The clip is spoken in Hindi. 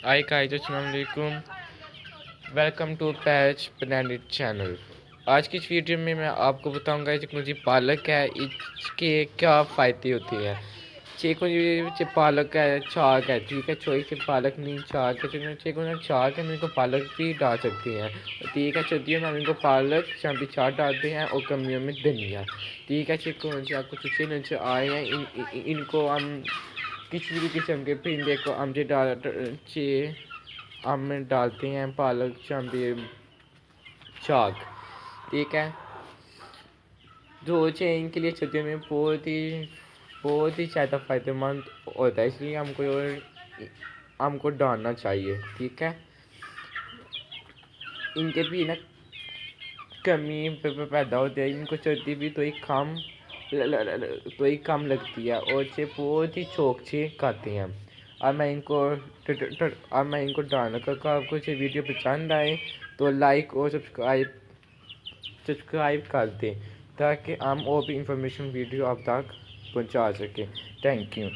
हाय गाइस, अस्सलाम वालेकुम। Welcome to patch planet channel. आज की इस वीडियो में मैं आपको बताऊंगा जो पालक है इसके क्या फ़ायदे होते हैं। चेको पालक है, छाक है, ठीक है। छोई से पालक नहीं छाक है, चेको छाक है, हम इनको पालक भी डाल सकते हैं, ठीक है। सर्दियों में हम इनको पालक शामी छाक डालते हैं और गर्मियों में धनिया, ठीक है। चेको आपको चूचे नजर आए हैं, इनको हम किसी भी किस्म के परिंदे को हम हम डालते हैं पालक चांबी शाक, ठीक है। जो चेन के लिए सर्दियों में बहुत ही ज़्यादा फ़ायदेमंद होता है, इसलिए हमको डालना चाहिए, ठीक है। इनके भी ना कमी पैदा होती है, इनको सर्दी भी तो ही कम लगती है और ये बहुत ही शौक से खाते हैं। अब मैं इनको डालना करके आपको ये वीडियो पसंद आए तो लाइक और सब्सक्राइब कर दें ताकि हम और भी इंफॉर्मेशन वीडियो आप तक पहुंचा सकें। Thank you.